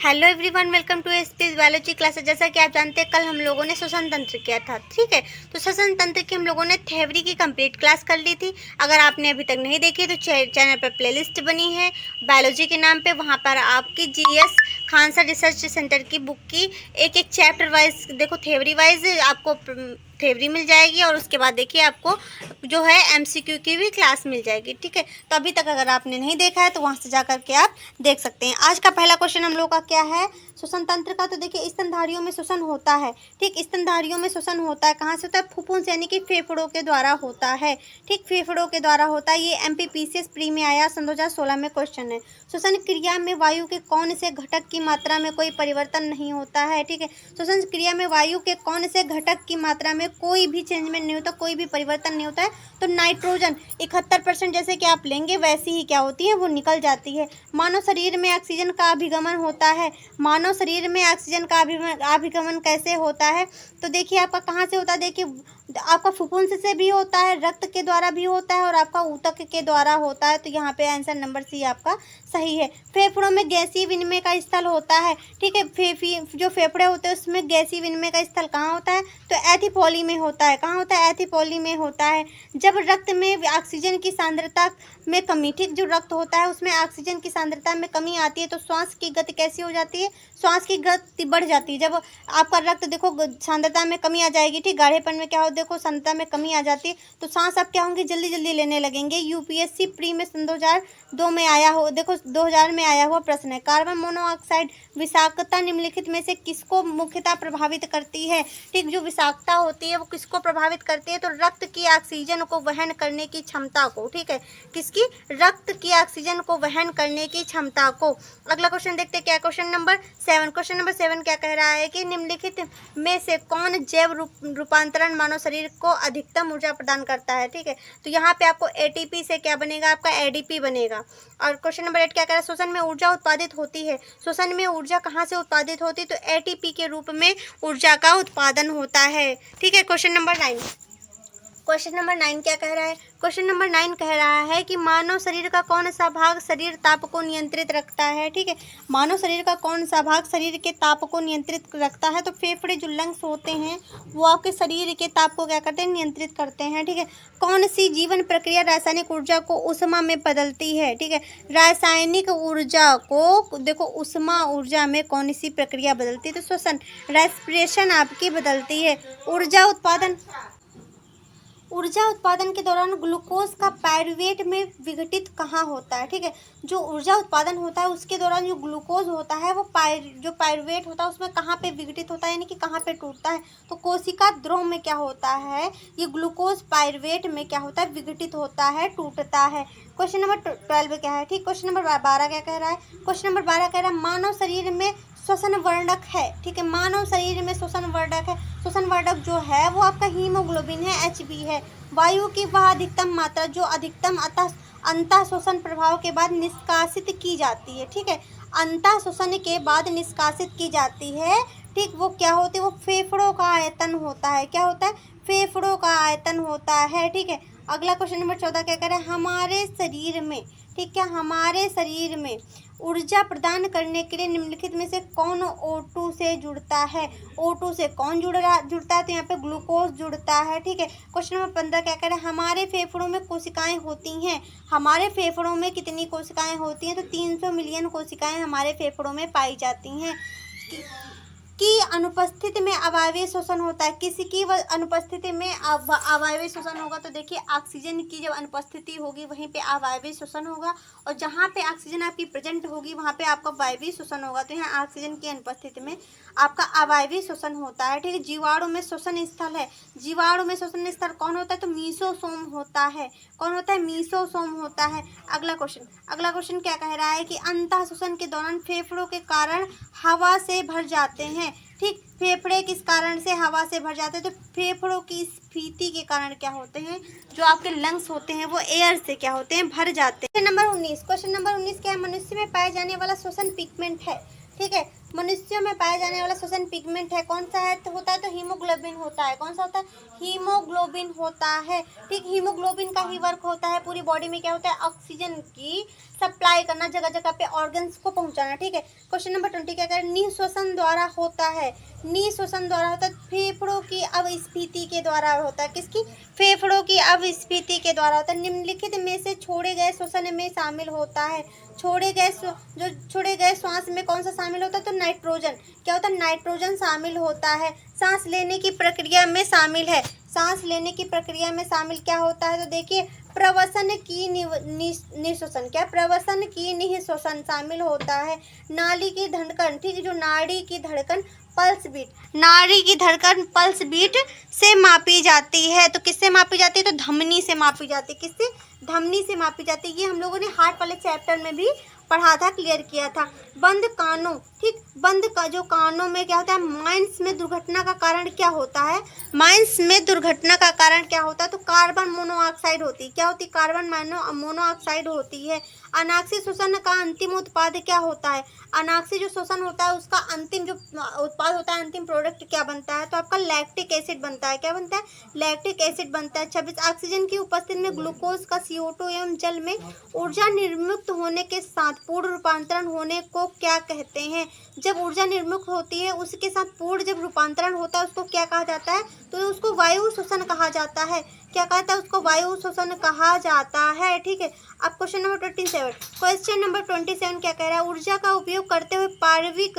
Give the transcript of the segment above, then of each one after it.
Hello everyone, welcome to SPS biology classes. जैसा कि आप जानते हैं, कल हम लोगों ने श्वसन तंत्र किया था। ठीक है, तो श्वसन तंत्र की हम लोगों ने थ्योरी की कंप्लीट क्लास कर ली थी। अगर आपने अभी तक नहीं देखी तो चैनल पर प्लेलिस्ट बनी है बायोलॉजी के नाम पे, वहाँ पर आपकी जीएस खानसर रिसर्च सेंटर की बुक की एक एक चैप्टर वाइज देखो, थ्योरी वाइज आपको थ्योरी मिल जाएगी और उसके बाद देखिए आपको जो है एमसीक्यू की भी क्लास मिल जाएगी। ठीक है, तो अभी तक अगर आपने नहीं देखा है तो वहाँ से जा करके आप देख सकते हैं। आज का पहला क्वेश्चन हम लोग का क्या है, श्वसन तंत्र का। तो देखिए, स्तनधारियों में श्वसन होता है। ठीक, स्तनधारियों में श्वसन होता है। कहाँ से होता है? फुफ्फुस यानी कि फेफड़ों के द्वारा होता है। ठीक, फेफड़ों के द्वारा होता है। ये एमपीपीसीएस प्री में आया, सन 2016 में क्वेश्चन है। श्वसन क्रिया में वायु के कौन से घटक की मात्रा में कोई परिवर्तन नहीं होता है? ठीक है, श्वसन क्रिया में वायु के कौन से घटक की मात्रा में कोई भी चेंजमेंट नहीं होता, कोई भी परिवर्तन नहीं होता है? तो नाइट्रोजन 71% जैसे कि आप लेंगे वैसी ही क्या होती है, वो निकल जाती है। मानव शरीर में ऑक्सीजन का अभिगमन होता है। मानव शरीर में ऑक्सीजन का अभिगमन कैसे होता है? तो देखिए, आपका कहाँ से होता है? देखिए, आपका फुफ्फुस से भी होता है, रक्त के द्वारा भी होता है और आपका ऊतक के द्वारा होता है। तो यहाँ पे आंसर नंबर सी आपका सही है। फेफड़ों में गैसीय विनिमय का स्थल होता है। ठीक है, जो फेफड़े होते हैं उसमें गैसीय विनिमय का स्थल कहाँ होता है? तो एथिपोली में होता है। कहाँ होता है? एथिपोली में होता है। जब रक्त में ऑक्सीजन की सांद्रता में कमी, ठीक, जो रक्त होता है उसमें ऑक्सीजन की सांद्रता में कमी आती है तो श्वास की गति कैसी हो जाती है? श्वास की गति बढ़ जाती है। जब आपका रक्त देखो सांद्रता में कमी आ जाएगी, ठीक, गाढ़ेपन में क्या हो, देखो सांद्रता में कमी आ जाती है तो सांस आप क्या होंगे, जल्दी जल्दी लेने लगेंगे। यूपीएससी प्री में सन 2002 में आया हो, देखो 2000 में आया हुआ प्रश्न है। कार्बन मोनोऑक्साइड विषाक्तता निम्नलिखित में से किसको मुख्यतः प्रभावित करती है? ठीक, जो विषाक्तता होती है वो किसको प्रभावित करती है? तो रक्त की ऑक्सीजन को वहन करने की क्षमता को। ठीक है, किसकी? रक्त की ऑक्सीजन को वहन करने की क्षमता को। अगला क्वेश्चन देखते हैं क्या, क्वेश्चन नंबर 7। क्वेश्चन नंबर 7 क्या कह रहा है कि निम्नलिखित में से कौन जैव रूपांतरण मानव शरीर को अधिकतम ऊर्जा प्रदान करता है? ठीक है, तो यहाँ पे आपको एटीपी से क्या बनेगा? आपका एडीपी बनेगा। और क्वेश्चन नंबर 8 क्या कह रहा है? श्वसन में ऊर्जा उत्पादित होती है। श्वसन में ऊर्जा कहाँ से उत्पादित होती है? तो एटीपी के रूप में ऊर्जा का उत्पादन होता है। ठीक है, क्वेश्चन नंबर 9। क्वेश्चन नंबर 9 क्या कह रहा है? क्वेश्चन नंबर 9 कह रहा है कि मानव शरीर का कौन सा भाग शरीर ताप को नियंत्रित रखता है? ठीक है, मानव शरीर का कौन सा भाग शरीर के ताप को नियंत्रित रखता है? तो फेफड़े, जो लंग्स होते हैं, वो आपके शरीर के ताप को क्या करते हैं? नियंत्रित करते हैं। ठीक है, कौन सी जीवन प्रक्रिया रासायनिक ऊर्जा को उष्मा में बदलती है? ठीक है, रासायनिक ऊर्जा को देखो उष्मा ऊर्जा में कौन सी प्रक्रिया बदलती है? तो श्वसन, रेस्पिरेशन आपकी बदलती है। ऊर्जा उत्पादन के दौरान ग्लूकोज का पायरुवेट में विघटित कहाँ होता है? ठीक है, जो ऊर्जा उत्पादन होता है उसके दौरान जो ग्लूकोज होता है वो जो पायरुवेट होता है उसमें कहाँ पे विघटित होता है, यानी कि कहाँ पे टूटता है? तो कोशिका द्रव में क्या होता है? ये ग्लूकोज पायरुवेट में क्या होता है? विघटित होता है, टूटता है। क्वेश्चन नंबर 12 क्या है? ठीक, क्वेश्चन नंबर 12 क्या कह रहा है? क्वेश्चन नंबर 12 कह रहा है मानव शरीर में श्वसन वर्णक है। ठीक है, मानव शरीर में श्वसन वर्णक है। श्वसन वर्णक जो है वो आपका हीमोग्लोबिन है, एचबी है। वायु की वह अधिकतम मात्रा जो अधिकतम अंतः श्वसन प्रभाव के बाद निष्कासित की जाती है। ठीक है, अंतः श्वसन के बाद निष्कासित की जाती है। ठीक, वो क्या होती है? वो फेफड़ों का आयतन होता है। क्या होता है? फेफड़ों का आयतन होता है। ठीक है, अगला क्वेश्चन नंबर 14 क्या कह रहा है? हमारे शरीर में, ठीक है, हमारे शरीर में ऊर्जा प्रदान करने के लिए निम्नलिखित में से कौन O2 से जुड़ता है? O2 से कौन जुड़ता है? तो यहाँ पे ग्लूकोज जुड़ता है। ठीक है, क्वेश्चन नंबर 15 क्या कह रहा है? हमारे फेफड़ों में कोशिकाएं होती हैं। हमारे फेफड़ों में कितनी कोशिकाएं होती हैं? तो 300 मिलियन कोशिकाएं हमारे फेफड़ों में पाई जाती हैं। की अनुपस्थिति में अवायवीय श्वसन होता है। किसी की अनुपस्थिति में अवायवीय श्वसन होगा? तो देखिए, ऑक्सीजन की जब अनुपस्थिति होगी वहीं पे अवायवीय श्वसन होगा और जहाँ पे ऑक्सीजन आपकी प्रेजेंट होगी वहाँ पे आपका वायवीय श्वसन होगा। तो यहाँ ऑक्सीजन की अनुपस्थिति में आपका अवायवीय श्वसन होता है। ठीक है, जीवाणु में श्वसन स्थल है। जीवाणु में श्वसन स्थल कौन होता है? तो मीसोसोम होता है। कौन होता है? मीसोसोम होता है। अगला क्वेश्चन क्या कह रहा है कि अंतः श्वसन के दौरान फेफड़ों के कारण हवा से भर जाते हैं। ठीक, फेफड़े किस कारण से हवा से भर जाते हैं? तो फेफड़ों की स्फीति के कारण क्या होते हैं? जो आपके लंग्स होते हैं वो एयर से क्या होते हैं? भर जाते हैं। क्वेश्चन नंबर 19 क्या है? मनुष्य में पाए जाने वाला श्वसन पिगमेंट है। ठीक है, मनुष्यों में पाया जाने वाला श्वसन पिगमेंट है, कौन सा है? तो होता है तो हीमोग्लोबिन होता है। कौन सा होता है? हीमोग्लोबिन होता है। ठीक, हीमोग्लोबिन का ही वर्क होता है पूरी बॉडी में क्या होता है? ऑक्सीजन की सप्लाई करना, जगह जगह पे ऑर्गन्स को पहुंचाना। ठीक है, क्वेश्चन नंबर 20 क्या करें? निःश्वसन द्वारा होता है। निःश्वसन द्वारा होता है, फेफड़ों की अवस्फीति के द्वारा होता है। किसकी? फेफड़ों की अवस्फीति के द्वारा होता है। निम्नलिखित में से छोड़े गए श्वसन में शामिल होता है। जो छोड़े गए श्वास में कौन सा शामिल होता है? तो नाइट्रोजन। क्या होता है? नाइट्रोजन शामिल होता है। सांस लेने की प्रक्रिया में शामिल है। सांस लेने की प्रक्रिया में शामिल क्या होता है? तो देखिए, प्रवसन की निःश्वसन। क्या? प्रवसन की निःश्वसन शामिल होता है। नाड़ी की धड़कन। ठीक है, जो नाड़ी की धड़कन पल्स बीट, नाड़ी की धड़कन पल्स बीट से मापी जाती है। तो किससे मापी जाती है? तो धमनी से मापी जाती है। किससे? धमनी से मापी जाती है। ये हम लोगों ने हार्ट वाले चैप्टर में भी पढ़ा था, क्लियर किया था। बंद कानों। ठीक, बंद का जो कानों में क्या होता है? माइंस में दुर्घटना का कारण क्या होता है? माइंस में दुर्घटना का कारण क्या होता है? तो कार्बन मोनोऑक्साइड होती है। क्या होती? कार्बन मोनोऑक्साइड होती है। अनाक्षी श्वसन का अंतिम उत्पाद क्या होता है? अनाक्षी जो श्वसन होता है उसका अंतिम जो उत्पाद होता है, अंतिम प्रोडक्ट क्या बनता है? तो आपका लैक्टिक एसिड बनता है। क्या बनता है? लैक्टिक एसिड बनता है। 26 ऑक्सीजन की उपस्थिति में ग्लूकोज का CO2 एवं जल में ऊर्जा निर्मुक्त होने के साथ पूर्ण रूपांतरण होने को क्या कहते हैं? जब ऊर्जा निर्मुक्त होती है उसके साथ पूर्ण जब रूपांतरण होता है उसको क्या कहा जाता है? तो उसको वायु श्वसन कहा जाता है। क्या कहता है? उसको वायु श्वसन कहा जाता है। ठीक है, अब क्वेश्चन नंबर 27। क्वेश्चन नंबर 27 क्या कह रहा है? ऊर्जा का उपयोग करते हुए पार्विक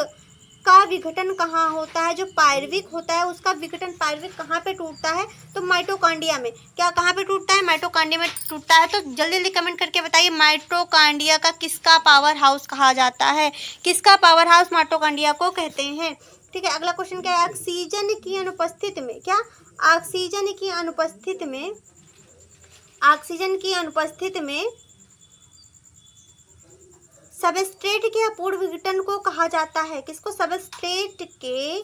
का विघटन कहाँ होता है? जो पार्विक होता है उसका विघटन पार्विक कहाँ पे टूटता है? तो माइटोकॉन्ड्रिया में। क्या कहाँ पे टूटता है? माइटोकॉन्ड्रिया में टूटता है। तो जल्दी जल्दी कमेंट करके बताइए, माइटोकॉन्ड्रिया का किसका पावर हाउस कहा जाता है? किसका पावर हाउस माइटोकॉन्ड्रिया को कहते हैं? ठीक है, अगला क्वेश्चन क्या है? ऑक्सीजन की अनुपस्थिति में। क्या? ऑक्सीजन की अनुपस्थिति में, ऑक्सीजन की अनुपस्थिति में सबस्ट्रेट के अपूर्ण विघटन को कहा जाता है। किसको? सबस्ट्रेट के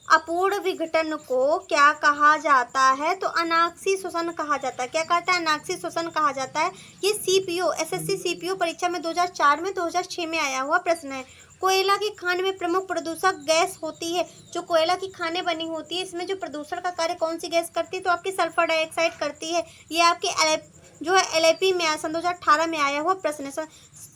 अपूर्ण विघटन को क्या कहा जाता है? तो अनाक्षी श्वसन कहा जाता है। क्या कहता है? अनाक्षी श्वसन कहा जाता है। ये सीपीओ एसएससी सीपीओ परीक्षा में 2004 में 2006 में आया हुआ प्रश्न है। कोयला की खान में प्रमुख प्रदूषक गैस होती है। जो कोयला की खानें बनी होती है इसमें जो प्रदूषण का कार्य कौन सी गैस करती है? तो आपकी सल्फर डाइऑक्साइड करती है। ये आपके जो है LAP में सन 2018 में आया हुआ प्रश्न है।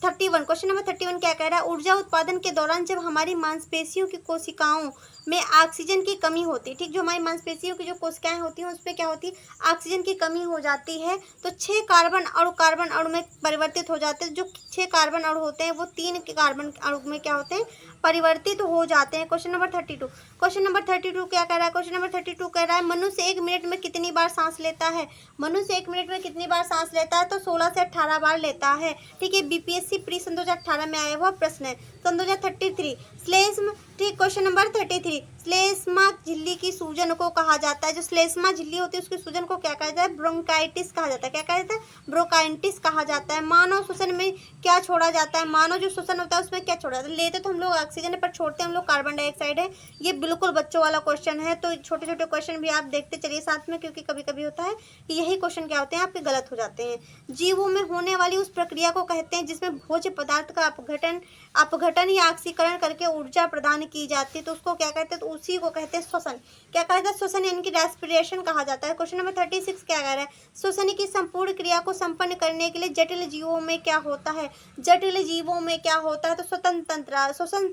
31 क्वेश्चन नंबर 31 क्या कह रहा है? ऊर्जा उत्पादन के दौरान जब हमारी मांसपेशियों की कोशिकाओं में ऑक्सीजन की कमी होती है। ठीक, जो हमारी मांसपेशियों की जो कोशिकाएं होती हैं उसमें क्या होती है? ऑक्सीजन की कमी हो जाती है। तो 6 कार्बन अणु में परिवर्तित हो जाते हैं। जो 6 कार्बन अणु होते हैं वो 3 के कार्बन अणु में क्या होते हैं? परिवर्तित हो जाते हैं। Question number 32। क्वेश्चन नंबर 32 क्या कह रहा है? क्वेश्चन नंबर 32 कह रहा है मनुष्य 1 मिनट में कितनी बार सांस लेता है? मनुष्य 1 मिनट में कितनी बार सांस लेता है? तो 16 से 18 बार लेता है। ठीक है, BPSC प्री सन 2018 में आया हुआ प्रश्न है। सन 2033 श्लेष्म। ठीक, क्वेश्चन नंबर 33 श्लेष्मा झिल्ली की सूजन को कहा जाता है। जो श्लेष्मा झिल्ली होती है उसकी सूजन को क्या कहा जाता है? ब्रोंकाइटिस कहा जाता है। क्या कहा जाता है? ब्रोंकाइटिस कहा जाता है। मानव श्वसन में क्या छोड़ा जाता है? मानव जो श्वसन होता है उसमें क्या छोड़ा जाता है? लेते तो हम लोग ऑक्सीजन पर छोड़ते हम लोग कार्बन डाइऑक्साइड है। ये बिल्कुल बच्चों वाला क्वेश्चन है, तो छोटे छोटे क्वेश्चन भी आप देखते चलिए साथ में, क्योंकि कभी कभी होता है कि यही क्वेश्चन क्या होते हैं आपके गलत हो जाते हैं। जीवों में होने वाली उस प्रक्रिया को कहते हैं जिसमें भोज्य पदार्थ का अपघटन या ऑक्सीकरण करके ऊर्जा प्रदान की जाती है। तो उसको क्या कहते हैं? तो उसी को कहते हैं श्वसन। क्या कहते हैं? श्वसन यानी कि रेस्पिरेशन कहा जाता है। क्वेश्चन नंबर 36 क्या कह रहा है? श्वसन की संपूर्ण क्रिया को संपन्न करने के लिए जटिल जीवों में क्या होता है? जटिल जीवों में क्या होता है? तो श्वसन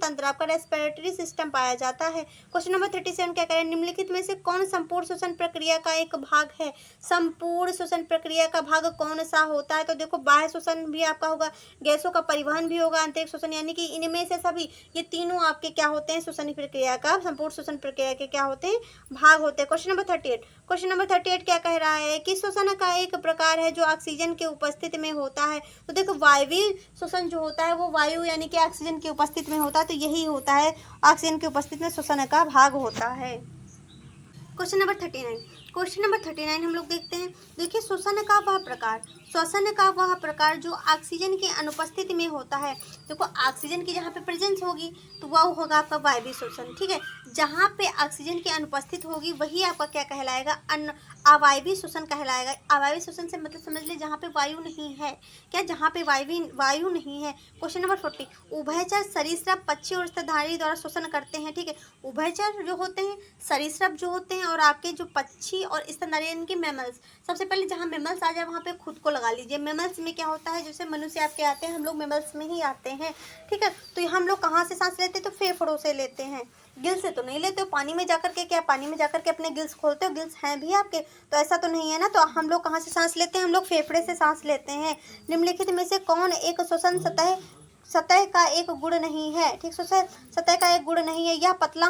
तंत्र आपका रेस्पिरेटरी सिस्टम पाया जाता है। क्वेश्चन नंबर 37 क्या कह रहा है? निम्नलिखित में से कौन संपूर्ण श्वसन प्रक्रिया का एक भाग है? संपूर्ण श्वसन प्रक्रिया का भाग कौन सा होता है? तो देखो, बाह्य श्वसन भी आपका होगा, गैसों का परिवहन भी होगा, आंतरिक श्वसन, यानी कि इनमें से सभी ये तीनों आपके क्या होते हैं? श्वसन प्रक्रिया का, संपूर्ण श्वसन प्रक्रिया के क्या होते हैं? भाग होते हैं। Question number 38। क्वेश्चन नंबर 38 क्या कह रहा है? कि श्वसन का एक प्रकार है जो ऑक्सीजन के उपस्थिति में होता है। तो देखो, वायवीय श्वसन जो होता है वो वायु यानी कि ऑक्सीजन की उपस्थिति में होता है। तो यही होता है, ऑक्सीजन की उपस्थिति में श्वसन का भाग होता है। क्वेश्चन नंबर 39 हम लोग देखते हैं। देखिए, श्वसन का वह प्रकार, श्वसन का वह प्रकार जो ऑक्सीजन की अनुपस्थिति में होता है। देखो ऑक्सीजन की जहाँ पे प्रेजेंस होगी तो वह होगा आपका वायवीय श्वसन, ठीक है। जहाँ पे ऑक्सीजन की अनुपस्थित होगी वही आपका क्या कहलाएगा, अवायवीय श्वसन कहलाएगा। अवायवीय श्वसन से मतलब समझ ले जहाँ पे वायु नहीं है, क्या जहाँ पे वायु नहीं है। क्वेश्चन नंबर 40, उभयचर सरीसृप पक्षी और स्तनधारी द्वारा श्वसन करते हैं, ठीक है। उभयचर जो होते हैं, सरीसृप जो होते हैं, और आपके जो पक्षी और स्तनधारी यानी मैमल्स। सबसे पहले जहाँ मैमल्स आ जाए वहाँ पे खुद को लगा लीजिए। मैमल्स में क्या होता है, जैसे मनुष्य आपके आते हैं, हम लोग मैमल्स में ही आते हैं, ठीक है। तो हम लोग कहाँ से सांस लेते हैं, तो फेफड़ों से लेते हैं, गिल से तो नहीं लेते हो। पानी में जाकर के क्या, पानी में जाकर के अपने गिल्स खोलते हो, गिल्स हैं भी आपके, तो ऐसा तो नहीं है ना। तो हम लोग कहाँ से सांस लेते हैं, हम लोग फेफड़े से सांस लेते हैं। निम्नलिखित में से कौन एक श्वसन सतह का एक गुण नहीं है, ठीक। सतह का एक गुण नहीं है। यह पतला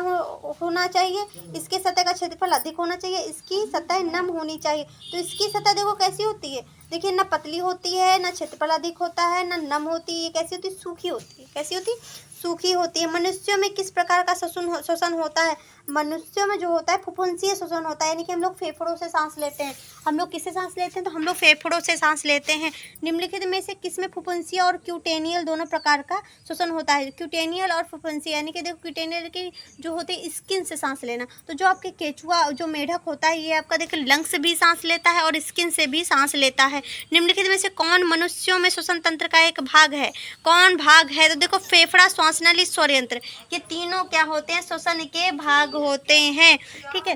होना चाहिए, इसके सतह का क्षेत्रफल अधिक होना चाहिए, इसकी सतह नम होनी चाहिए। तो इसकी सतह देखो कैसी होती है, देखिए ना पतली होती है, ना क्षेत्रफल अधिक होता है, ना नम होती है। कैसी होती है, सूखी होती है। कैसी होती है, सूखी होती है। मनुष्यों में किस प्रकार का श्वसन होता है, मनुष्यों में जो होता है फुफ्फुंसीय श्वसन होता है, यानी कि हम लोग फेफड़ों से सांस लेते हैं। हम लोग किससे सांस लेते हैं, तो हम लोग फेफड़ों से सांस लेते हैं। निम्नलिखित में से किसमें फुफ्फुंसीय और क्यूटेनियल दोनों प्रकार का श्वसन होता है। क्यूटेनियल और फुफ्फुंसीय, यानी कि देखो क्यूटेनियल की जो होती है स्किन से सांस लेना, तो जो आपके केचुआ जो मेढक होता है ये आपका देखो लंग से भी सांस लेता है और स्किन से भी सांस लेता है। निम्नलिखित में से कौन मनुष्यों में श्वसन तंत्र का एक भाग है, कौन भाग है, तो देखो फेफड़ा, श्वासनली, स्वरयंत्र, ये तीनों क्या होते हैं, श्वसन के भाग होते हैं, ठीक है।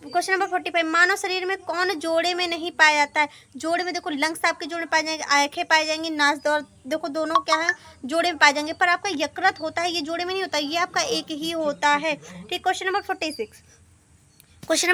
क्वेश्चन नंबर 45, मानव शरीर में कौन जोड़े में नहीं पाया जाता है। जोड़े में देखो लंग्स आपके जोड़े में पाए जाएंगे, आंखें पाई जाएंगी, नाक दौर देखो दोनों क्या है, जोड़े में पाए जाएंगे। पर आपका यकृत होता है, ये जोड़े में नहीं होता, ये आपका एक ही होता है, ठीक। क्वेश्चन नंबर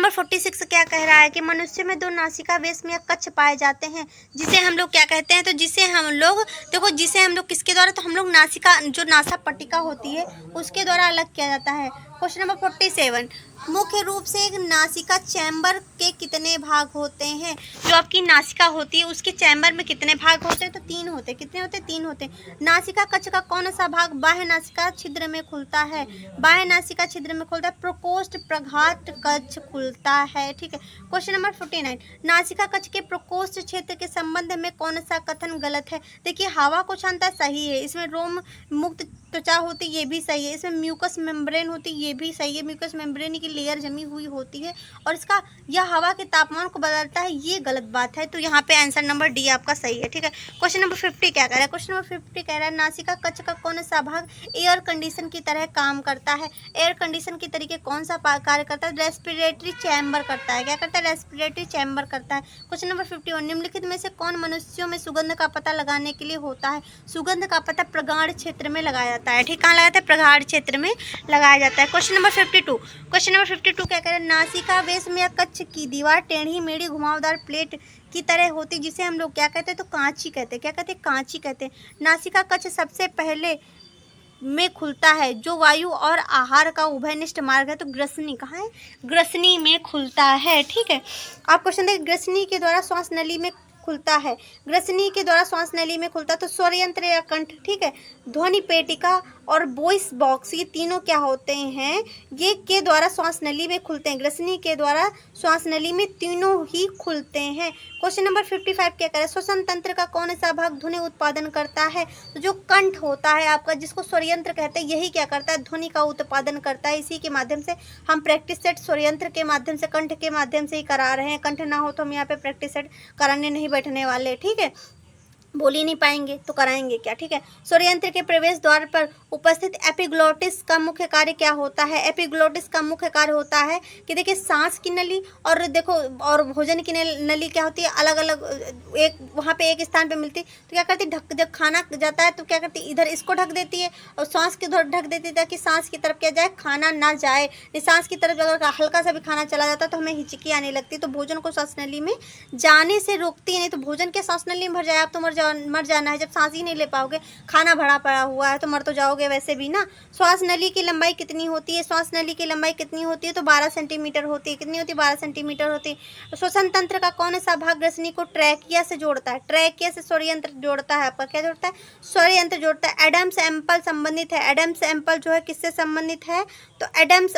46 क्या कह रहा है कि मनुष्य में दो नासिका वेश्म या कच्छ पाए जाते हैं, जिसे हम लोग क्या कहते हैं, तो जिसे हम लोग देखो, जिसे हम लोग किसके द्वारा, तो हम लोग नासिका जो नासा पट्टिका होती है उसके द्वारा अलग किया जाता है। क्वेश्चन नंबर 47, मुख्य रूप से एक नासिका चैम्बर के कितने भाग होते हैं। जो आपकी नासिका होती है उसके चैम्बर में कितने भाग होते हैं, तो 3 होते हैं। कितने होते हैं, 3 होते हैं। नासिका कक्ष का कौन सा भाग बाह्य नासिका छिद्र में खुलता है, बाह्य नासिका छिद्र में खुलता है, प्रकोष्ठ प्रघात कक्ष खुलता है, ठीक है। क्वेश्चन नंबर 49, नासिका कक्ष के प्रकोष्ठ क्षेत्र के संबंध में कौन सा कथन गलत है। देखिए हवा को छानता सही है, इसमें रोम मुक्त त्वचा होती है, ये भी सही है। इसमें म्यूकस मेम्ब्रेन होती है, ये भी सही है। म्यूकस मेम्ब्रेन की लेयर जमी हुई होती है और इसका यह हवा के तापमान को बदलता है, ये गलत बात है। तो यहाँ पे आंसर नंबर डी आपका सही है, ठीक है। क्वेश्चन नंबर 50 क्या कह रहा है, क्वेश्चन नंबर 50 कह रहा है नासिका कक्ष का कौन सा भाग एयर कंडीशन की तरह काम करता है। एयर कंडीशन के तरीके कौन सा कार्य करता है, रेस्पिरेटरी चैम्बर करता है। क्या करता है, रेस्पिरेटरी चैम्बर करता है। क्वेश्चन नंबर 51, निम्नलिखित में से कौन मनुष्यों में सुगंध का पता लगाने के लिए होता है। सुगंध का पता प्रगाढ़ क्षेत्र में लगाया जाता है, ठीक। कहाँ लगाया जाता है, प्रगाढ़ क्षेत्र में लगाया जाता है। क्वेश्चन नंबर 52 क्या कह रहे हैं, नासिका वेश्म या कक्ष की दीवार टेढ़ी मेढ़ी घुमावदार प्लेट की तरह होती, जिसे हम लोग क्या कहते हैं, तो कांची कहते हैं। क्या कहते हैं, कांची कहते हैं। नासिका कक्ष सबसे पहले में खुलता है जो वायु और आहार का उभयनिष्ठ मार्ग है, तो ग्रसनी कहाँ है, ग्रसनी में खुलता है, ठीक है। आप क्वेश्चन देखिए, ग्रसनी के द्वारा श्वास नली में खुलता है, ग्रसनी के द्वारा श्वास नली में खुलता है, तो स्वरयंत्र या कंठ, ठीक है। ध्वनि पेटिका और वॉइस बॉक्स, ये तीनों क्या होते हैं, ये के द्वारा श्वास नली में खुलते हैं। ग्रसनी के द्वारा श्वास नली में तीनों ही खुलते हैं। क्वेश्चन नंबर 55 क्या करें, श्वसन तंत्र का कौन सा भाग ध्वनि उत्पादन करता है, तो जो कंठ होता है आपका, जिसको स्वरयंत्र कहते हैं, यही क्या करता है, ध्वनि का उत्पादन करता है। इसी के माध्यम से हम प्रैक्टिस सेट स्वरयंत्र के माध्यम से, कंठ के माध्यम से ही करा रहे हैं। कंठ ना हो तो हम यहाँ पे प्रैक्टिस सेट कराने नहीं बैठने वाले, ठीक है। बोल ही नहीं पाएंगे तो कराएंगे क्या, ठीक है। स्वरयंत्र के प्रवेश द्वार पर उपस्थित एपिग्लोटिस का मुख्य कार्य क्या होता है। एपिग्लोटिस का मुख्य कार्य होता है कि देखिए सांस की नली और देखो और भोजन की नली क्या होती है, अलग अलग एक वहाँ पे एक स्थान पे मिलती, तो क्या करती, ढक जब खाना जाता है तो क्या करती, इधर इसको ढक देती है और सांस की उधर ढक देती है, ताकि सांस की तरफ क्या जाए, खाना ना जाए। सांस की तरफ अगर हल्का सा भी खाना चला जाता है तो हमें हिचकी आने लगती है, तो भोजन को सांस नली में जाने से रोकती है। नहीं तो भोजन के सांस नली में भर जाए, आप तो मर जाना है। जब सांस ही नहीं ले पाओगे, खाना भरा पड़ा हुआ है, तो मर तो जाओगे वैसे भी ना। श्वास नली की लंबाई कितनी होती है, श्वास नली की लंबाई कितनी होती है, तो 12 सेंटीमीटर होती है। कितनी होती है, 12 सेंटीमीटर होती है। श्वसन तंत्र का कौन सा भाग ग्रसनी को ट्रैकिया से जोड़ता है, ट्रैकिया से स्वरयंत्र जोड़ता है, आपका क्या जोड़ता है, स्वरयंत्र जोड़ता है। एडम्स एम्पल संबंधित है, एडम्स एम्पल जो है किससे संबंधित है, तो एडम्स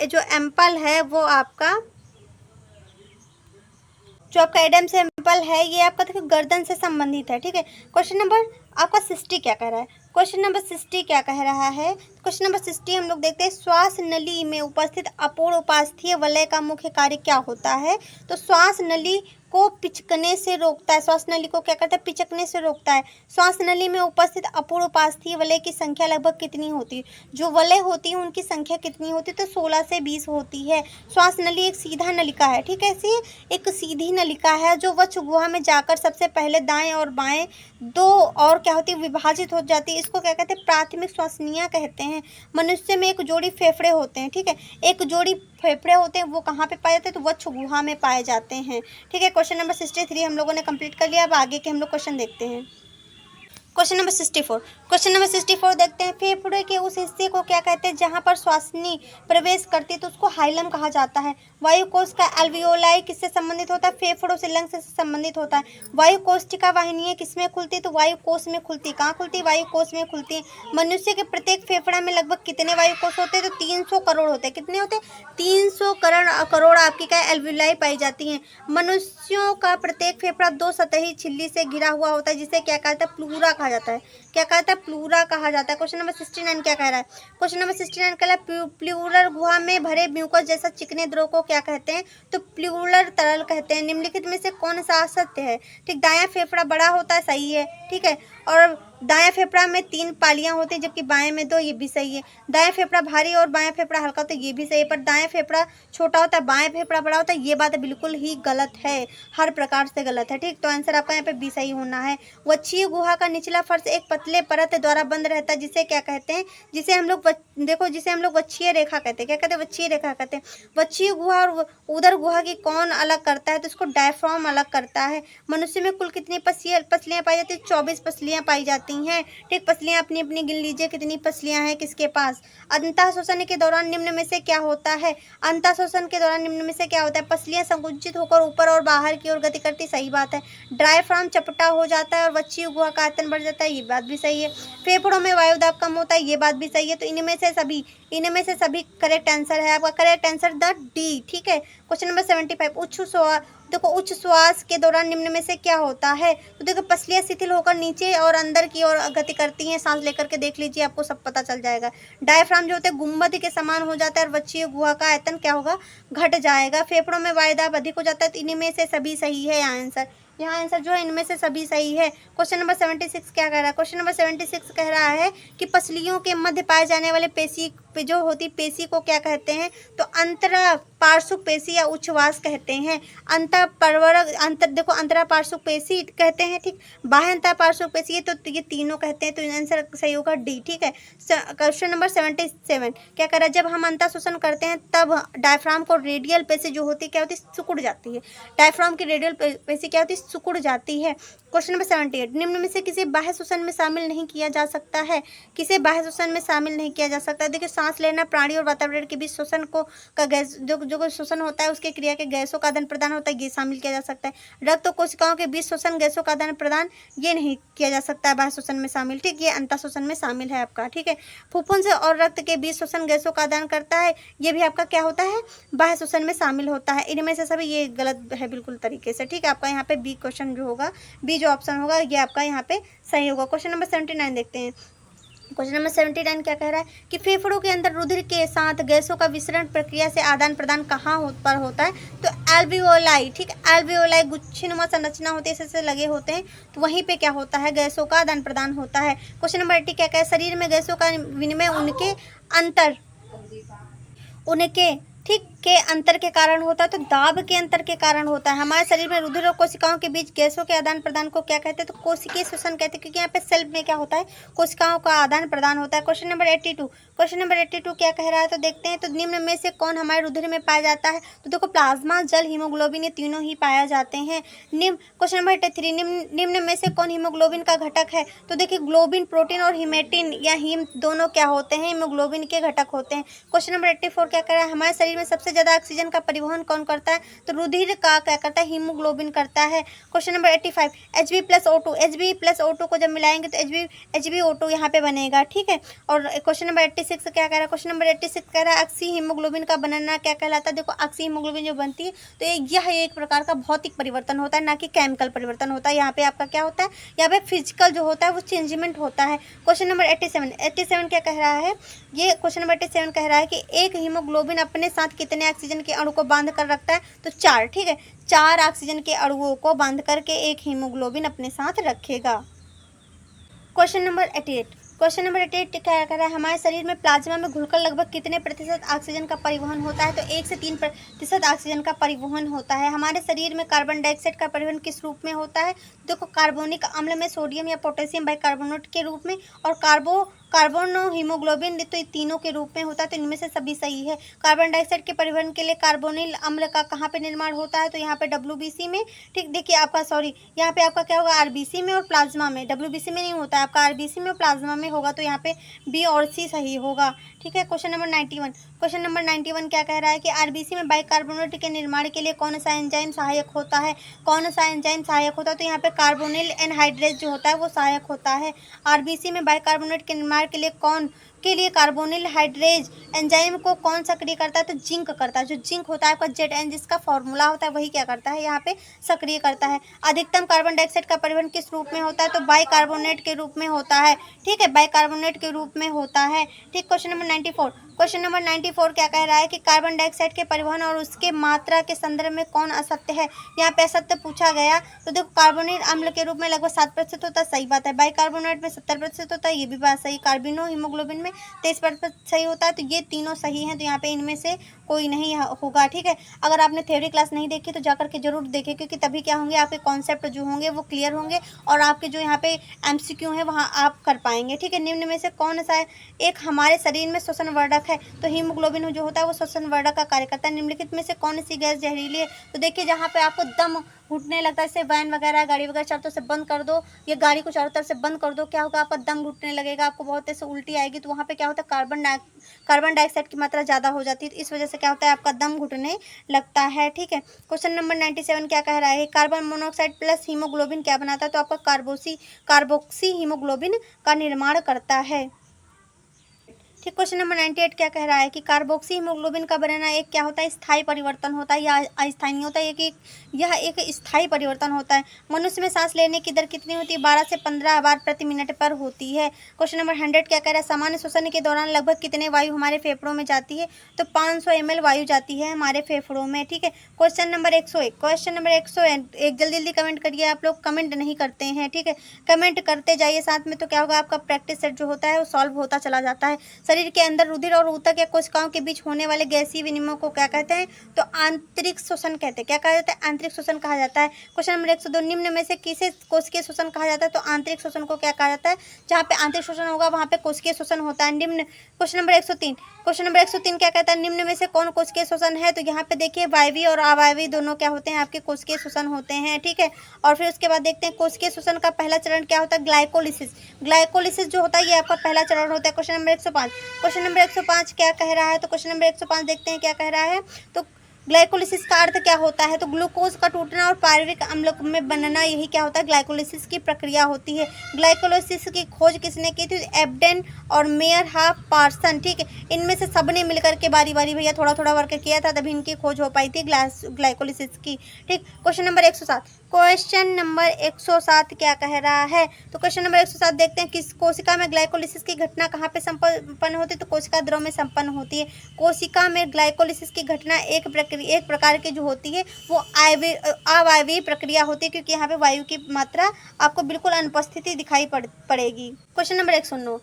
जो एम्पल है वो आपका जो आपका एडम सैंपल है ये आपका देखो गर्दन से संबंधित है, ठीक है। क्वेश्चन नंबर आपका 60 क्या कह रहा है, क्वेश्चन नंबर 60 क्या कह रहा है, क्वेश्चन नंबर 60 हम लोग देखते हैं श्वास नली में उपस्थित अपूर्ण उपास्थीय वलय का मुख्य कार्य क्या होता है। तो श्वास नली को पिचकने से रोकता है, श्वास नली को क्या करता है, पिचकने से रोकता है। श्वास नली में उपस्थित अपूर्ण उपास्थीय वलय की संख्या लगभग कितनी होती है, जो वलय होती है उनकी संख्या कितनी होती है, तो 16 से 20 होती है। श्वास नली एक सीधा नलिका है, ठीक है, ऐसी एक सीधी नलिका है जो वक्ष गुहा में जाकर सबसे पहले दाएं और बाएं दो और क्या होती है, विभाजित हो जाती है। इसको क्या कहते हैं, प्राथमिक श्वसनिया कहते हैं। मनुष्य में एक जोड़ी फेफड़े होते हैं, ठीक है, एक जोड़ी फेफड़े होते हैं, वो कहाँ पे पाए जाते हैं, तो वक्ष गुहा में पाए जाते हैं, ठीक है। क्वेश्चन नंबर 63 हम लोगों ने कंप्लीट कर लिया। अब आगे के हम लोग क्वेश्चन देखते हैं। क्वेश्चन नंबर 64, क्वेश्चन नंबर 64 देखते हैं। फेफड़े के उस हिस्से को क्या कहते हैं जहां पर श्वासनी प्रवेश करती है, तो उसको हाइलम कहा जाता है। वायु कोश का एल्वियोलाई किससे संबंधित होता है, फेफड़ों से लंग्स से संबंधित होता है। वायु कोशिका वाहिनियां किसमें खुलती है, तो वायु कोश में खुलती है। कहाँ खुलती है, वायु कोश में खुलती है। मनुष्य के प्रत्येक फेफड़ा में लगभग कितने वायु कोश होते हैं, तो 300 करोड़ होते हैं। कितने होते हैं, 300 करोड़ आपकी क्या एल्वियोलाई पाई जाती हैं। मनुष्यों का प्रत्येक फेफड़ा 2 सतही झिल्ली से घिरा हुआ होता है, जिसे क्या कहता है, प्लूरा कहा जाता है। क्या कहता है, प्लूरा कहा जाता है। क्वेश्चन नंबर 69 क्या कह रहा है, क्वेश्चन नंबर 69 कह रहा है प्लूरल गुहा में भरे म्यूकस जैसा चिकने द्रव को क्या कहते हैं, तो प्लूरल तरल कहते हैं। निम्नलिखित में से कौन सा सत्य है, ठीक, दायां फेफड़ा बड़ा होता है, सही है, ठीक है, और दायां फेफड़ा में 3 पालियां होती हैं जबकि बाएं में 2, ये भी सही है। दायां फेफड़ा भारी और बायां फेफड़ा हल्का होता है, ये भी सही है, पर दायां फेफड़ा छोटा होता है, बायां फेफड़ा बड़ा होता है, ये बात बिल्कुल ही गलत है, हर प्रकार से गलत है, ठीक। तो आंसर आपका यहाँ पे बी सही होना है। वक्षीय गुहा का निचला फर्श एक पतले परत द्वारा बंद रहता है, जिसे क्या कहते हैं, जिसे हम लोग देखो जिसे हम लोग वक्षीय रेखा कहते हैं। क्या कहते हैं, वक्षीय रेखा कहते हैं। वक्षीय गुहा और उदर गुहा की कौन अलग करता है, तो इसको डायफ्राम अलग करता है। मनुष्य में कुल कितनी पसलियां पाई जाती है, 24 पसलियां पाई जाती हैं, ठीक। पसलियां अपनी अपनी गिन लीजिए कितनी पसलियां हैं किसके पास। अंतः शोषण के दौरान निम्न में से क्या होता है, अंतः शोषण के दौरान निम्न में से क्या होता है, पसलियां संकुचित होकर ऊपर और बाहर की ओर गति करती, सही बात है। डायफ्राम चपटा हो जाता है और वक्षीय गुहा का आयतन बढ़ जाता है, ये बात भी सही है। फेफड़ों में वायु दाब कम होता है, ये बात भी सही है। तो इनमें से सभी करेक्ट आंसर है आपका, करेक्ट आंसर द डी, ठीक है। क्वेश्चन नंबर 75, उच्च श्वास के दौरान निम्न में से क्या होता है, तो देखो पसलियां शिथिल होकर नीचे और अंदर की ओर गति करती हैं। सांस लेकर के देख लीजिए, आपको सब पता चल जाएगा। डायफ्राम जो होते हैं गुंबद के समान हो जाता है और वक्षीय गुहा का आयतन क्या होगा, घट जाएगा। फेफड़ों में वायुदाब अधिक हो जाता है, तो इनमें से सभी सही है आंसर। यहाँ आंसर जो है इनमें से सभी सही है। क्वेश्चन नंबर 76 क्या कह रहा है, क्वेश्चन नंबर 76 कह रहा है कि पसलियों के मध्य पाए जाने वाले पेशी जो होती पेशी को क्या कहते हैं, तो अंतरा पार्श्व पेशी या उच्छ्वास कहते हैं। देखो अंतरा पार्श्व पेशी कहते हैं, ठीक। बाह्य अंतरा पार्श्व पेशी, तो ये तीनों कहते हैं, तो आंसर सही होगा डी, ठीक है। क्वेश्चन नंबर 77 क्या कर रहा है, जब हम अंतः शोषण करते हैं तब डायफ्राम को रेडियल पेशी जो होती है क्या होती है, सिकुड़ जाती है। डायफ्राम की रेडियल पेशी क्या होती है, सिकुड़ जाती है। क्वेश्चन नंबर 78 निम्न में से किसे बाह्य शोषण में शामिल नहीं किया जा सकता है, किसे बाह्य शोषण में शामिल नहीं किया जा सकता है। देखिए सांस लेना प्राणी और वातावरण के बीच शोषण को का गैस जो शोषण होता है उसके क्रिया के गैसों का आदान प्रदान होता है, ये शामिल किया जा सकता है। रक्त और कोशिकाओं के बीच शोषण गैसों का आदान प्रदान ये नहीं किया जा सकता है बाह्य शोषण में शामिल, ठीक। ये अंतः शोषण में शामिल है आपका, ठीक है। फूफुंद से और रक्त के बीच शोषण गैसों का आदान करता है, ये भी आपका क्या होता है, बाह्य शोषण में शामिल होता है। इनमें से सभी ये गलत है बिल्कुल तरीके से, ठीक है। आपका यहाँ पे बी क्वेश्चन जो होगा, बी जो ऑप्शन होगा ये आपका यहाँ पे सही होगा। क्वेश्चन नंबर 79 देखते हैं। क्वेश्चन नंबर 79 क्या कह रहा है कि फेफड़ों के अंदर रुधिर के साथ गैसों का विसरण प्रक्रिया से आदान प्रदान कहाँ पर होता है, तो एल्वियोलाई, ठीक। एल्वियोलाई गुच्छिनुमा संरचना होती है, इससे लगे होते हैं, तो वहीं पे क्या होता है, गैसों का आदान प्रदान होता है। क्वेश्चन नंबर 80 क्या कह रहा है, शरीर में गैसों का विनिमय उनके ठीक के अंतर के कारण होता है, तो दाब के अंतर के कारण होता है। हमारे शरीर में रुधिर और कोशिकाओं के बीच गैसों के आदान प्रदान को क्या कहते हैं, तो कोशिकीय श्वसन कहते हैं, क्योंकि यहाँ पे सेल में क्या होता है, कोशिकाओं का आदान प्रदान होता है। क्वेश्चन नंबर 82, क्वेश्चन नंबर 82 क्या कह रहा है, तो देखते हैं। तो निम्न में से कौन हमारे रुधिर में पाया जाता है, तो देखो प्लाज्मा, जल, हीमोग्लोबिन, ये तीनों ही पाया जाते हैं। क्वेश्चन नंबर 83 निम्न में से कौन हीमोग्लोबिन का घटक है, तो देखिए ग्लोबिन प्रोटीन और हीमेटिन या हीम दोनों क्या होते हैं, हीमोग्लोबिन के घटक होते हैं। क्वेश्चन नंबर 84 क्या कह रहा है, हमारे शरीर में सबसे सबसे ज़्यादा ऑक्सीजन का परिवहन कौन करता है? तो रुधिर का क्या करता है? हीमोग्लोबिन करता है। क्वेश्चन नंबर 85, Hb+O2, Hb+O2 को जब मिलाएंगे तो HbO2 यहाँ पे बनेगा, ठीक है। और क्वेश्चन नंबर 86 क्या कह रहा है? क्वेश्चन नंबर 86 कह रहा है ऑक्सी हीमोग्लोबिन का बनना क्या कहलाता है? देखो ऑक्सी हीमोग्लोबिन जो बनती है तो यह एक प्रकार का भौतिक परिवर्तन होता है, ना कि केमिकल परिवर्तन होता है। यहाँ पे आपका क्या होता है? यहाँ पे फिजिकल जो होता है वो चेंजमेंट होता है। क्वेश्चन नंबर 87 क्या कह रहा है? ये क्वेश्चन नंबर 87 कह रहा है कि एक हीमोग्लोबिन अपने साथ कितने ऑक्सीजन के अणु को बांध कर रखता है? तो 4, ठीक है। 4 ऑक्सीजन के अणुओं को बांध करके एक हीमोग्लोबिन अपने साथ रखेगा। क्वेश्चन नंबर 88 क्या कह रहा है? हमारे शरीर में प्लाज्मा में घुलकर लगभग कितने प्रतिशत ऑक्सीजन का परिवहन होता है? तो 1 से 3% ऑक्सीजन का परिवहन होता है। हमारे शरीर में कार्बन डाइऑक्साइड का परिवहन किस रूप में होता है? देखो कार्बोनिक अम्ल में, सोडियम या पोटेशियम बाइकार्बोनेट के रूप में, और कार्बन और हीमोग्लोबिन तो ये तीनों के रूप में होता है। तो इनमें से सभी सही है। कार्बन डाइऑक्साइड के परिवहन के लिए कार्बोनिल अम्ल का कहाँ पे निर्माण होता है? तो यहाँ पे WBC में, ठीक। देखिए आपका यहाँ पे आपका क्या होगा? RBC में और प्लाज्मा में। WBC में नहीं होता है आपका, RBC में और प्लाज्मा में होगा। तो यहाँ पे B और C सही होगा, ठीक है। क्वेश्चन नंबर 91 क्या कह रहा है कि RBC में बाइकार्बोनेट के निर्माण के लिए कौन सा एंजाइम सहायक होता है? तो यहाँ पे कार्बोनिल एनहाइड्रेज जो होता है वो सहायक होता है। RBC में बाइकार्बोनेट के निर्माण के लिए कार्बोनिल हाइड्रेज एंजाइम को कौन सक्रिय करता है? तो जिंक करता है। जो जिंक होता है आपका ZN, जिसका फॉर्मूला होता है, वही क्या करता है? यहाँ पे सक्रिय करता है। अधिकतम कार्बन डाइऑक्साइड का परिवहन किस रूप में होता है? तो बाइकार्बोनेट के रूप में होता है, ठीक है। बाइकार्बोनेट के रूप में होता है, ठीक। क्वेश्चन नंबर 94 क्या कह रहा है कि कार्बन डाइऑक्साइड के परिवहन और उसके मात्रा के संदर्भ में कौन असत्य है? यहाँ पे असत्य पूछा गया। तो देखो कार्बोनिल अम्ल के रूप में लगभग 7% होता है, सही बात है। बाइकार्बोनेट में 70% होता है, ये भी बात सही। कार्बिनो हीमोग्लोबिन में 23% सही होता है। तो ये तीनों सही हैं। तो यहाँ पे इनमें से कोई नहीं होगा, ठीक है। अगर आपने थ्योरी क्लास नहीं देखी तो जाकर के जरूर देखें, क्योंकि तभी क्या होंगे, आपके कॉन्सेप्ट जो होंगे वो क्लियर होंगे और आपके जो यहाँ पे MCQ है वहाँ आप कर पाएंगे, ठीक है। निम्न में से कौन सा एक हमारे शरीर में श्वसन वर्धक है? तो हीमोग्लोबिन जो होता है वो श्वसन वर्धक का कार्य करता है। निम्नलिखित में से कौन सी गैस जहरीली है? तो देखिए जहाँ पे आपको दम घुटने लगता है, जैसे वैन वगैरह गाड़ी वगैरह चारों तरफ से बंद कर दो, ये गाड़ी को चारों तरफ से बंद कर दो, क्या होगा? आपका दम घुटने लगेगा, आपको बहुत ऐसे उल्टी आएगी। तो वहाँ पे क्या होता है? कार्बन डाइऑक्साइड की मात्रा ज़्यादा हो जाती है। तो इस वजह से क्या होता है? आपका दम घुटने लगता है, ठीक है। क्वेश्चन नंबर 97 क्या कह रहा है? कार्बन मोनोऑक्साइड प्लस हीमोग्लोबिन क्या बनाता है? तो आपका कार्बोक्सी हीमोग्लोबिन का निर्माण करता है, ठीक। क्वेश्चन नंबर 98 क्या कह रहा है कि कार्बोक्सी हीमोग्लोबिन का बनना एक क्या होता है? स्थायी परिवर्तन होता है या अस्थायी नहीं होता है? यह एक स्थायी परिवर्तन होता है। मनुष्य में सांस लेने की दर कितनी होती है? 12 से 15 बार प्रति मिनट पर होती है। क्वेश्चन नंबर 100 क्या कह रहा है? सामान्य श्वसन के दौरान लगभग कितने वायु हमारे फेफड़ों में जाती है? तो 500 ml वायु जाती है हमारे फेफड़ों में, ठीक है। क्वेश्चन नंबर 101 जल्दी कमेंट करिए। आप लोग कमेंट नहीं करते हैं, ठीक है। कमेंट करते जाइए साथ में, तो क्या होगा? आपका प्रैक्टिस सेट जो होता है वो सॉल्व होता चला जाता है। शरीर के अंदर रुधिर और ऊतक या कोशिकाओं के बीच होने वाले गैसीय विनिमय को क्या कहते हैं? तो आंतरिक श्वसन कहते हैं। क्या कहा जाता है? आंतरिक श्वसन कहा जाता है। क्वेश्चन नंबर 102 निम्न में से किसे कोशिकीय श्वसन कहा जाता है? तो आंतरिक श्वसन को क्या कहा जाता है? जहाँ पे आंतरिक श्वसन होगा वहाँ पे कोशिकीय श्वसन होता है। निम्न क्वेश्चन नंबर 103 क्या कहता है? निम्न में से कौन कोशिकीय श्वसन है? तो यहाँ पे देखिए वायवीय और अवायवीय दोनों क्या होते हैं? आपके कोशिकीय श्वसन होते हैं, ठीक है। और फिर उसके बाद देखते हैं कोशिकीय श्वसन का पहला चरण क्या होता है? ग्लाइकोलिसिस जो होता है ये आपका पहला चरण होता है। क्वेश्चन नंबर 105 क्या कह रहा है? तो क्वेश्चन नंबर 105 देखते हैं क्या कह रहा है। तो ग्लाइकोलिसिस का अर्थ क्या होता है? तो ग्लूकोज का टूटना और पायरुविक अम्ल में बनना, यही क्या होता है? ग्लाइकोलिसिस की प्रक्रिया होती है। ग्लाइकोलिसिस की खोज किसने की थी? एब्डेन और मेयर हाफ पार्सन, ठीक है। इनमें से सबने मिलकर के बारी बारी भैया थोड़ा थोड़ा वर्क किया था, तभी इनकी खोज हो पाई थी ग्लाइकोलिसिस की, ठीक। क्वेश्चन नंबर 107 क्या कह रहा है? तो क्वेश्चन नंबर 107 देखते हैं किस कोशिका में ग्लाइकोलिसिस की घटना कहाँ पे संपन्न होती है? तो कोशिका द्रव में संपन्न होती है। कोशिका में ग्लाइकोलिसिस की घटना एक प्रकार की जो होती है वो अवायवीय प्रक्रिया होती है, क्योंकि यहाँ पे वायु की मात्रा आपको बिल्कुल अनुपस्थिति दिखाई पड़ेगी। क्वेश्चन नंबर 109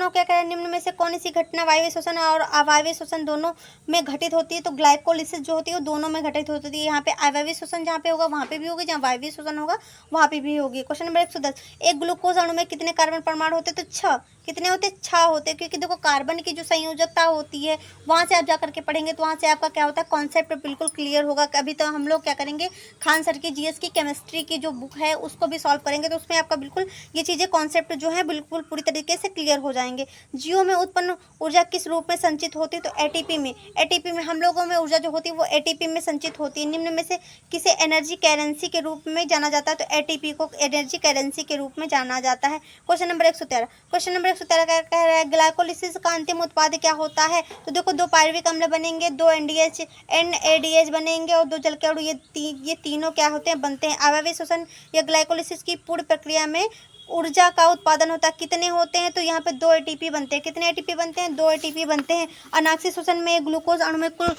क्या कह रहा है? निम्न में से कौन सी घटना वायवीय श्वसन और अवायवीय श्वसन दोनों में घटित होती है? तो ग्लाइकोलिसिस जो होती है वो दोनों में घटित होती है। यहाँ पे अवायवीय श्वसन जहाँ पे होगा वहाँ पे भी होगी, जहाँ वायवीय श्वसन होगा वहाँ पे भी होगी। क्वेश्चन नंबर 110 एक ग्लूकोज अणु में कितने कार्बन परमाणु होते हैं? तो 6। कितने होते हैं? 6 होते हैं, क्योंकि देखो कार्बन की जो संयोजकता होती है वहाँ से आप जा करके पढ़ेंगे तो वहाँ से आपका क्या होता है, कॉन्सेप्ट बिल्कुल क्लियर होगा। अभी तो हम लोग क्या करेंगे, खान सर की जीएस की केमिस्ट्री की जो बुक है उसको भी सॉल्व करेंगे, तो उसमें आपका बिल्कुल ये चीज़ें कॉन्सेप्ट जो है बिल्कुल पूरी तरीके से क्लियर हो जाएंगे। जीओ में उत्पन्न ऊर्जा किस रूप में संचित होती है? तो एटीपी में। एटीपी में हम लोगों में ऊर्जा जो होती है वो एटीपी में संचित होती है। निम्न में से किसे एनर्जी करेंसी के रूप में जाना जाता है? तो एटीपी को एनर्जी करेंसी के रूप में जाना जाता है। Question number 113। क्वेश्चन नंबर 113 क्या कह रहा है? ग्लाइकोलिसिस का अंतिम उत्पाद क्या होता है? तो देखो 2 पायरुविक अम्ल बनेंगे, 2 एनएडीएच बनेंगे और 2 जल के अणु, ये तीनों क्या होते हैं, बनते हैं। अवयवी श्वसन या ग्लाइकोलिसिस की पूर्ण प्रक्रिया में ऊर्जा का उत्पादन होता है। कितने होते हैं? तो यहाँ पे 2 एटीपी बनते हैं। कितने एटीपी बनते हैं? 2 एटीपी बनते हैं। अनाक्षी श्वसन में ग्लूकोज अणु में कुल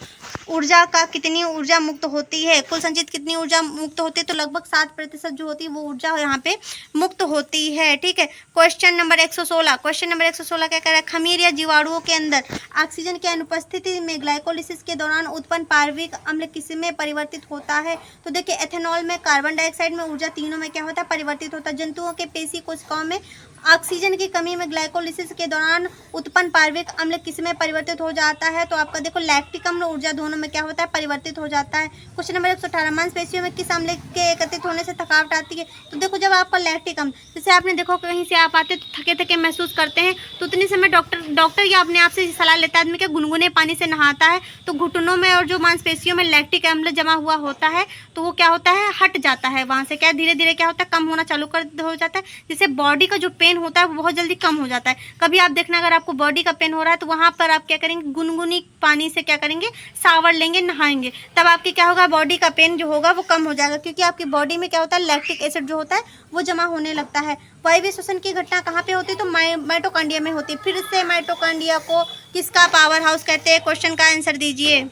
ऊर्जा का कितनी ऊर्जा मुक्त होती है? कुल संचित कितनी ऊर्जा मुक्त होती है? तो लगभग 7% जो होती है वो ऊर्जा यहाँ पे मुक्त होती है। ठीक है। Question number 116। क्वेश्चन नंबर 116 क्या कह रहा है? खमीर या जीवाणुओं के अंदर ऑक्सीजन की अनुपस्थिति में ग्लाइकोलिसिस के दौरान उत्पन्न पार्विक अम्ल किस में परिवर्तित होता है? तो देखिए एथेनॉल में, कार्बन डाइऑक्साइड में, ऊर्जा तीनों में क्या होता है, परिवर्तित होता है। जंतुओं के पेशी कोशिकाओं में ऑक्सीजन की कमी में ग्लाइकोलिसिस के दौरान उत्पन्न पार्विक अम्ल किस में परिवर्तित हो जाता है? तो आपका देखो लैक्टिक अम्ल, ऊर्जा दोनों में क्या होता है, परिवर्तित हो जाता है। Question number 118। मांसपेशियों में किस अम्ल के एकत्रित होने से थकावट आती है? तो देखो जब आपका लैक्टिक अम्ल, जैसे आपने देखो कहीं से आप आते तो थके थके महसूस करते हैं, तो उतनी समय डॉक्टर या अपने आप से सलाह लेता है आदमी के गुनगुने पानी से नहाता है, तो घुटनों में और जो मांसपेशियों में लैक्टिक अम्ल जमा हुआ होता है तो वो क्या होता है, हट जाता है। वहाँ से क्या धीरे धीरे क्या होता है, कम होना चालू हो जाता है, जिससे बॉडी का जो पेन होता है वो बहुत जल्दी कम हो जाता है। कभी आप देखना अगर आपको बॉडी का पेन हो रहा है तो वहां पर आप क्या करेंगे, गुनगुनी पानी से क्या करेंगे, सावर लेंगे, नहाएंगे, तब आपकी क्या होगा, बॉडी का पेन जो होगा वो कम हो जाएगा, क्योंकि आपकी बॉडी में क्या होता है, लैक्टिक एसिड जो होता है वो जमा होने लगता है। वायवीय श्वसन की घटना कहाँ पे होती है? तो माइटोकॉन्ड्रिया में होती है। फिर से माइटोकॉन्ड्रिया को किसका पावर हाउस कहते हैं? क्वेश्चन का आंसर दीजिए।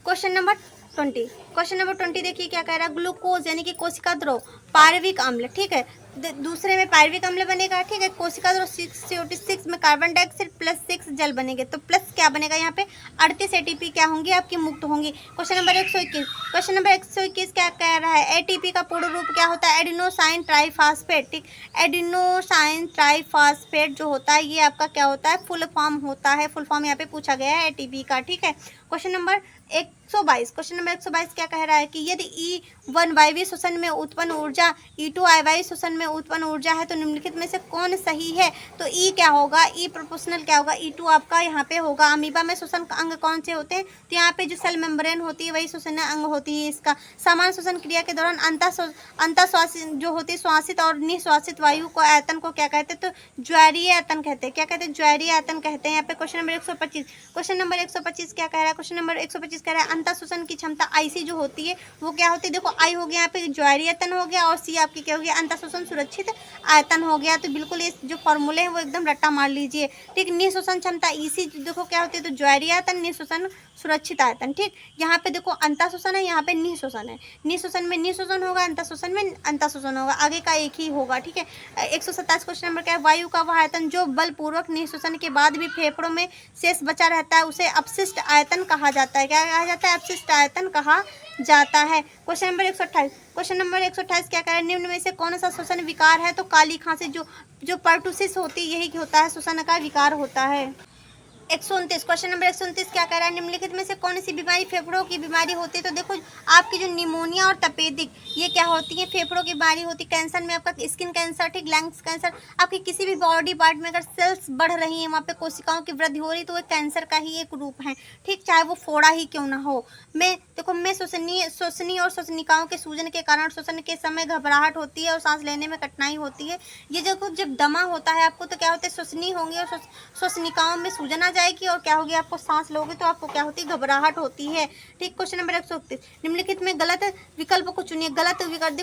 Question number 20। क्वेश्चन नंबर 20 देखिए क्या कह रहा है, ग्लूकोज यानी कि कोशिका द्रव पार्विक अम्ल, ठीक है, दूसरे में पार्विक अम्ल बनेगा, ठीक है। कोशिका द्रव 6 में कार्बन डाइऑक्साइड +6 जल बनेंगे, तो प्लस क्या बनेगा यहाँ पे, 38 एटीपी क्या होंगी, आपकी मुक्त होंगी। Question number 121। क्वेश्चन नंबर 121 क्या कह रहा है, एटीपी का पूर्ण रूप क्या होता है? एडिनोसाइन ट्राइफॉस्फेट, ठीक। एडिनोसाइन ट्राइफॉस्फेट जो होता है ये आपका क्या होता है, फुल फॉर्म होता है। फुल फॉर्म यहाँ पे पूछा गया है एटीपी का, ठीक है। Question number 122। क्वेश्चन नंबर 122 क्या कह रहा है कि यदि E1 वायवीय श्वसन में उत्पन्न ऊर्जा E2 अवायवीय श्वसन में उत्पन्न ऊर्जा है तो निम्नलिखित में से कौन सही है? तो E क्या होगा, E प्रोपोर्शनल क्या होगा, E2 आपका यहाँ पे होगा। अमीबा में श्वसन अंग कौन से होते हैं? तो यहाँ पे जो सेल मेम्ब्रेन होती है वही श्वसन अंग होती है इसका। समान श्वसन क्रिया के दौरान अंतःश्वासित जो होती है, श्वासित और निश्वासित वायु को आयतन को क्या कहते हैं? तो ज्वारीय आयतन कहते हैं। क्या कहते हैं? ज्वारीय आयतन कहते हैं। यहाँ पे क्वेश्चन नंबर 125। क्वेश्चन नंबर 125 क्या कह रहा है? क्वेश्चन नंबर 125 कह रहा है अंतःश्वसन की क्षमता आईसी जो होती है वो क्या होती है? देखो आई हो गया यहाँ पे ज्वारीय आयतन हो गया, और सी आपकी क्या हो गया, अंतःश्वसन सुरक्षित आयतन हो गया। तो बिल्कुल ये जो फॉर्मूले हैं वो एकदम रट्टा मार लीजिए, ठीक। निःश्वसन क्षमता ईसी देखो क्या होती है, तो ज्वारीय आयतन, निःश्वसन सुरक्षित आयतन, ठीक। यहाँ पे देखो अंतःश्वसन है, यहाँ पे निःश्वसन है। निःश्वसन में निःश्वसन होगा, अंतःश्वसन में अंतःश्वसन होगा, आगे का एक ही होगा, ठीक है। 127 क्वेश्चन नंबर क्या है, वायु का वह आयतन जो बलपूर्वक निःश्वसन के बाद भी फेफड़ों में शेष बचा रहता है उसे अपशिष्ट आयतन कहा जाता है। क्या कहा जाता है? अपशिष्ट आयतन कहा जाता है। Question number 128। क्वेश्चन नंबर 128 क्या कह रहा है, निम्न में से कौन सा श्वसन विकार है? तो काली खांसी जो पर्टुसिस होती है यही होता है, श्वसन का विकार होता है। 129। क्वेश्चन नंबर 129 क्या कह रहा है, निम्नलिखित में से कौन सी बीमारी फेफड़ों की बीमारी होती है? तो देखो आपकी जो निमोनिया और तपेदिक ये क्या होती है, फेफड़ों की बीमारी होती है। कैंसर में आपका स्किन कैंसर, ठीक, लंग्स कैंसर, आपकी किसी भी बॉडी पार्ट में अगर सेल्स बढ़ रही हैं, वहाँ पे कोशिकाओं की वृद्धि हो रही है तो वो कैंसर का ही एक रूप है, ठीक, चाहे वो फोड़ा ही क्यों ना हो। में देखो में श्वसनी और श्वसनिकाओं के सूजन के कारण श्वसन के समय घबराहट होती है और सांस लेने में कठिनाई होती है। ये जब दमा होता है आपको तो क्या होता है, श्वसनी होंगी और श्वसनिकाओं में सूजन आ जाएगी और क्या होगी, आपको सांस लोगे तो आपको क्या होती है, घबराहट होती है, ठीक। Question number 131। निम्नलिखित में गलत विकल्प को चुनिए। गलत विकल्प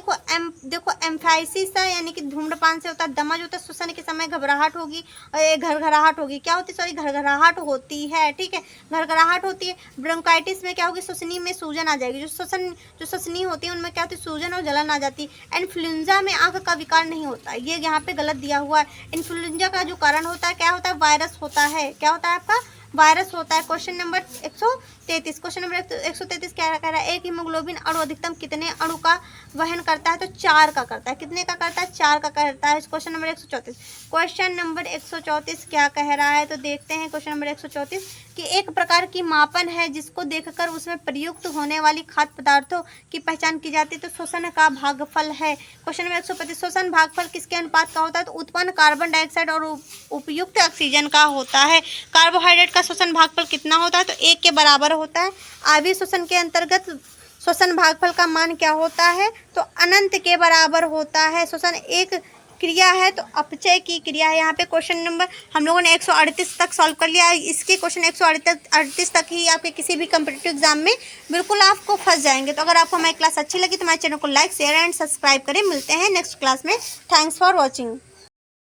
देखो एम्फाइसिस है यानी कि धूम्रपान से होता है। दमा जो होता है श्वसन के समय घबराहट होगी, घरघराहट होगी, क्या होती है, सॉरी घरघराहट होती है, ठीक है, घरघराहट होती है। ब्रोंकाइटिस में क्या होगी, श्वसनी में सूजन आ जाएगी। जो श्वसनी होती है उनमें क्या होती है, सूजन और जलन आ जाती है। इन्फ्लुएंजा में आंख का विकार नहीं होता, ये यहाँ पे गलत दिया हुआ है। इन्फ्लुएंजा का जो कारण होता है क्या होता है, वायरस होता है। क्या होता है आपका, वायरस होता है। क्वेश्चन नंबर 133, क्वेश्चन नंबर 133 क्या कह रहा है, एक हीमोग्लोबिन अणु अधिकतम कितने अणु का वहन करता है, तो 4 का करता है। कितने का करता है, 4 का करता है। क्वेश्चन नंबर 134, क्वेश्चन नंबर 134 क्या कह रहा है, तो देखते हैं क्वेश्चन नंबर 134 कि एक प्रकार की मापन है जिसको देखकर उसमें प्रयुक्त होने वाली खाद्य पदार्थों की पहचान की जाती है, तो शोषण का भागफल है। क्वेश्चन नंबर 135, शोषण भागफल किसके अनुपात का होता है, तो उत्पन्न कार्बन डाइऑक्साइड और उपयुक्त ऑक्सीजन का होता है। कार्बोहाइड्रेट का शोषण भागफल कितना होता है, तो 1 के बराबर होता है। आण्विक शोषण के अंतर्गत शोषण भागफल का मान क्या होता है, तो अनंत के बराबर होता है। शोषण एक क्रिया है तो अपचय की क्रिया है। यहाँ पे क्वेश्चन नंबर हम लोगों ने 138 तक सॉल्व कर लिया है। इसके क्वेश्चन 138 तक ही आपके किसी भी कम्पिटिटिव एग्जाम में बिल्कुल आपको फंस जाएंगे। तो अगर आपको हमारी क्लास अच्छी लगी तो हमारे चैनल को लाइक शेयर एंड सब्सक्राइब करें। मिलते हैं नेक्स्ट क्लास में। Thanks for watching.